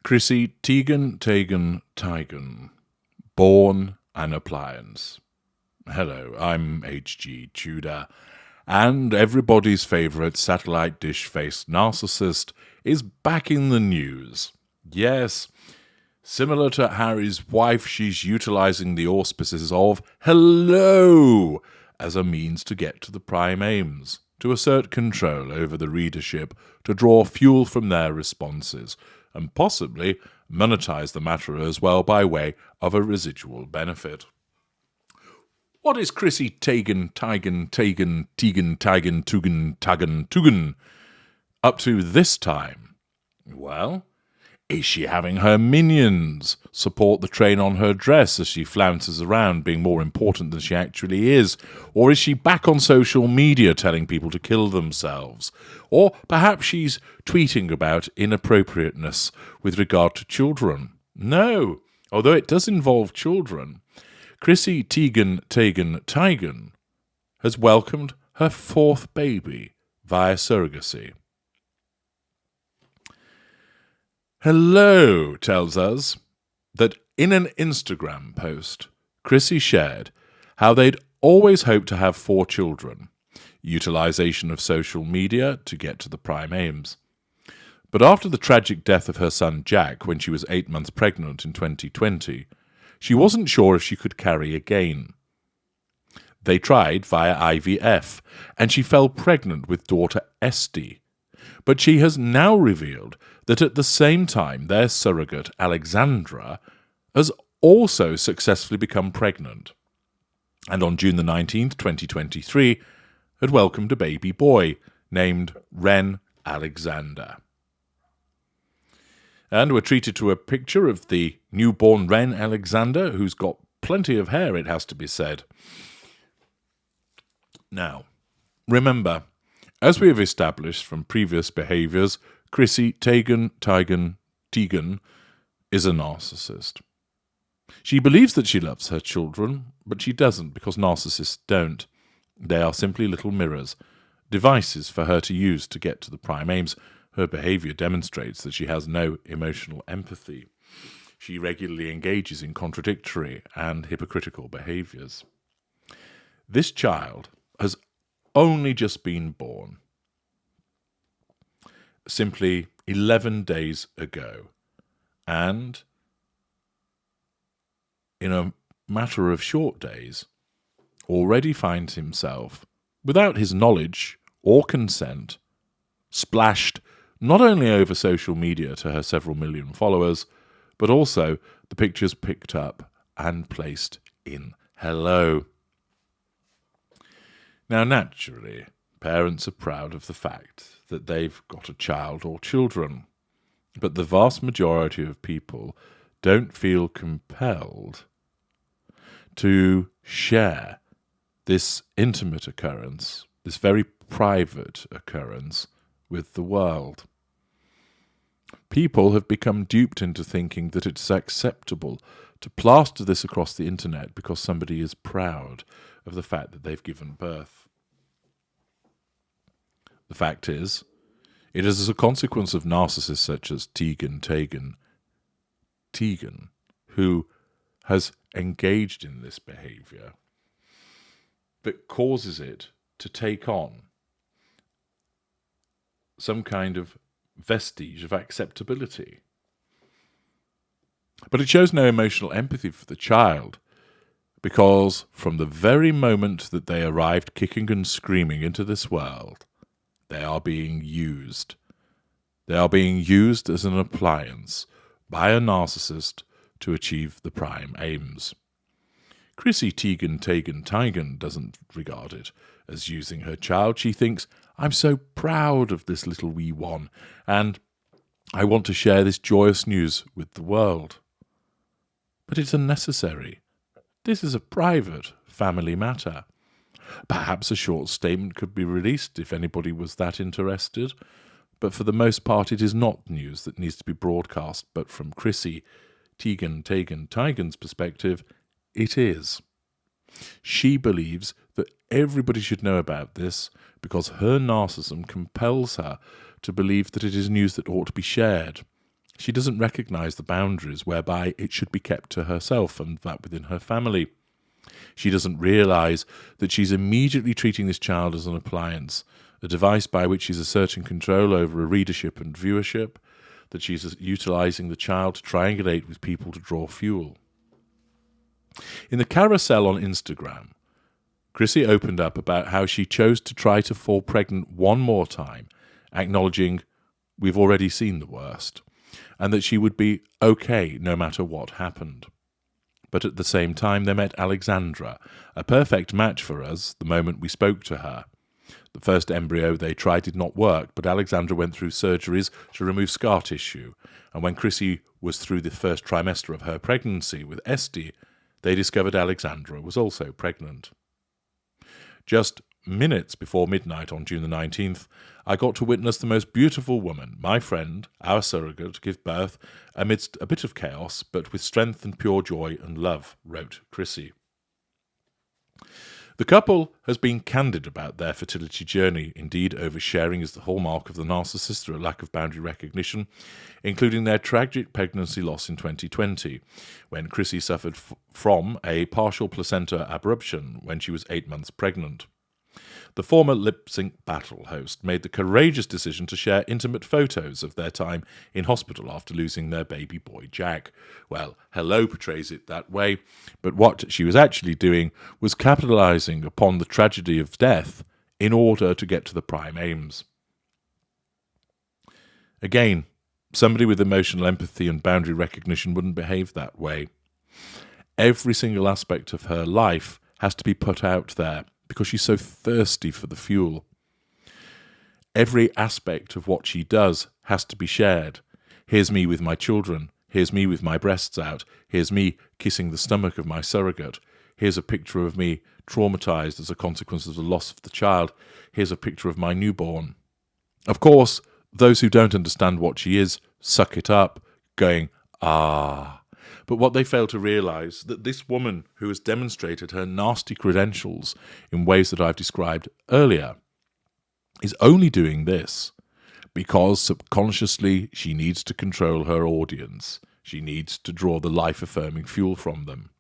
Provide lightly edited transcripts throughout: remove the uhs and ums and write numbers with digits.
Chrissy Teigen, born an appliance. Hello, I'm H.G. Tudor, and everybody's favourite satellite dish-faced narcissist is back in the news. Yes, similar to Harry's wife, she's utilising the auspices of hello as a means to get to the prime aims, to assert control over the readership, to draw fuel from their responses, and possibly monetize the matter as well by way of a residual benefit. What is Chrissy Teigen up to this time? Well, is she having her minions support the train on her dress as she flounces around, being more important than she actually is? Or is she back on social media telling people to kill themselves? Or perhaps she's tweeting about inappropriateness with regard to children? No, although it does involve children. Chrissy Teigen has welcomed her fourth baby via surrogacy. Hello tells us that in an Instagram post, Chrissy shared how they'd always hoped to have 4 children, utilization of social media to get to the prime aims. But after the tragic death of her son Jack when she was 8 months pregnant in 2020, she wasn't sure if she could carry again. They tried via IVF, and she fell pregnant with daughter Esty. But she has now revealed that at the same time their surrogate Alexandra has also successfully become pregnant, and on June the 19th, 2023, had welcomed a baby boy named Ren Alexander. And we're treated to a picture of the newborn Ren Alexander, who's got plenty of hair, it has to be said. Now, remember, as we have established from previous behaviours, Chrissy Teigen is a narcissist. She believes that she loves her children, but she doesn't, because narcissists don't. They are simply little mirrors, devices for her to use to get to the prime aims. Her behaviour demonstrates that she has no emotional empathy. She regularly engages in contradictory and hypocritical behaviours. This child has only just been born, simply 11 days ago, and in a matter of short days already finds himself, without his knowledge or consent, splashed not only over social media to her several million followers, but also the pictures picked up and placed in hello. Now, naturally, parents are proud of the fact that they've got a child or children, but the vast majority of people don't feel compelled to share this intimate occurrence, this very private occurrence, with the world. People have become duped into thinking that it's acceptable to plaster this across the internet because somebody is proud of the fact that they've given birth. The fact is, it is as a consequence of narcissists such as Teigen, who has engaged in this behaviour, that causes it to take on some kind of vestige of acceptability. But it shows no emotional empathy for the child, because from the very moment that they arrived kicking and screaming into this world, they are being used. They are being used as an appliance by a narcissist to achieve the prime aims. Chrissy Teigen doesn't regard it as using her child. She thinks, I'm so proud of this little wee one, and I want to share this joyous news with the world. But it's unnecessary. This is a private family matter. Perhaps a short statement could be released if anybody was that interested, but for the most part it is not news that needs to be broadcast, but from Chrissy Teigen's perspective, it is. She believes that everybody should know about this because her narcissism compels her to believe that it is news that ought to be shared. She doesn't recognise the boundaries whereby it should be kept to herself and that within her family. She doesn't realise that she's immediately treating this child as an appliance, a device by which she's asserting control over a readership and viewership, that she's utilising the child to triangulate with people to draw fuel. In the carousel on Instagram, Chrissy opened up about how she chose to try to fall pregnant one more time, acknowledging we've already seen the worst, and that she would be okay no matter what happened. But at the same time they met Alexandra, a perfect match for us the moment we spoke to her. The first embryo they tried did not work, but Alexandra went through surgeries to remove scar tissue, and when Chrissy was through the first trimester of her pregnancy with Esty, they discovered Alexandra was also pregnant. Just minutes before midnight on June the 19th, I got to witness the most beautiful woman, my friend, our surrogate, give birth amidst a bit of chaos, but with strength and pure joy and love, wrote Chrissy. The couple has been candid about their fertility journey. Indeed, oversharing is the hallmark of the narcissist or a lack of boundary recognition, including their tragic pregnancy loss in 2020, when Chrissy suffered from a partial placenta abruption when she was 8 months pregnant. The former Lip Sync Battle host made the courageous decision to share intimate photos of their time in hospital after losing their baby boy Jack. Well, Hello portrays it that way, but what she was actually doing was capitalising upon the tragedy of death in order to get to the prime aims. Again, somebody with emotional empathy and boundary recognition wouldn't behave that way. Every single aspect of her life has to be put out there, because she's so thirsty for the fuel. Every aspect of what she does has to be shared. Here's me with my children. Here's me with my breasts out. Here's me kissing the stomach of my surrogate. Here's a picture of me traumatised as a consequence of the loss of the child. Here's a picture of my newborn. Of course, those who don't understand what she is suck it up, going, ah. But what they fail to realise, that this woman who has demonstrated her nasty credentials in ways that I've described earlier, is only doing this because subconsciously she needs to control her audience. She needs to draw the life-affirming fuel from them.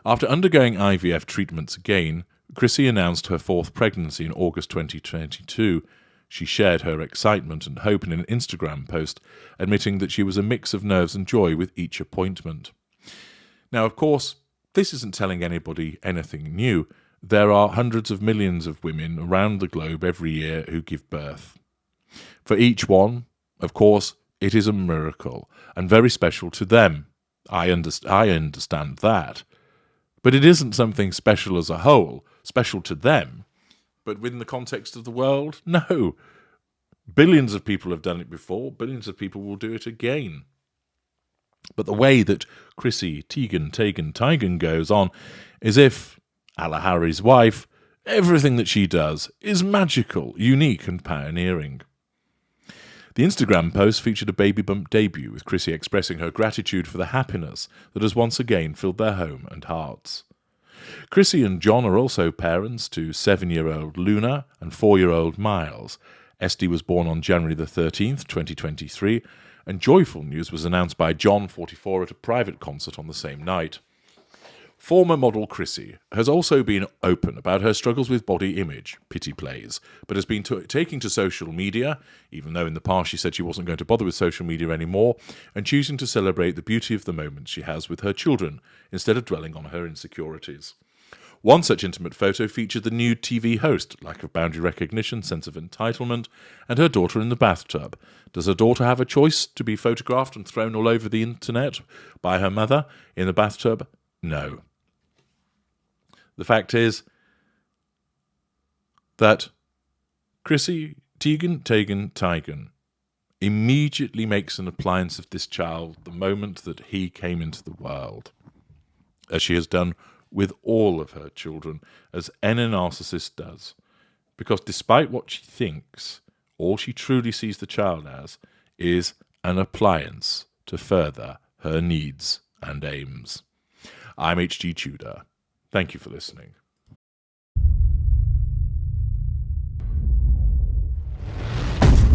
After undergoing IVF treatments again, Chrissy announced her fourth pregnancy in August 2022. She shared her excitement and hope in an Instagram post, admitting that she was a mix of nerves and joy with each appointment. Now, of course, this isn't telling anybody anything new. There are hundreds of millions of women around the globe every year who give birth. For each one, of course, it is a miracle and very special to them. I understand that. But it isn't something special as a whole, special to them. But within the context of the world, no. Billions of people have done it before. Billions of people will do it again. But the way that Chrissy Teigen goes on is if, a la Harry's wife, everything that she does is magical, unique and pioneering. The Instagram post featured a baby bump debut, with Chrissy expressing her gratitude for the happiness that has once again filled their home and hearts. Chrissy and John are also parents to 7-year-old Luna and 4-year-old Miles. Esty was born on January the 13th, 2023, and joyful news was announced by John, 44, at a private concert on the same night. Former model Chrissy has also been open about her struggles with body image, pity plays, but has been taking to social media, even though in the past she said she wasn't going to bother with social media anymore, and choosing to celebrate the beauty of the moments she has with her children, instead of dwelling on her insecurities. One such intimate photo featured the nude TV host, lack of boundary recognition, sense of entitlement, and her daughter in the bathtub. Does her daughter have a choice to be photographed and thrown all over the internet by her mother in the bathtub? No. The fact is that Chrissy Teigen immediately makes an appliance of this child the moment that he came into the world, as she has done with all of her children, as any narcissist does. Because despite what she thinks, all she truly sees the child as is an appliance to further her needs and aims. I'm H.G. Tudor. Thank you for listening.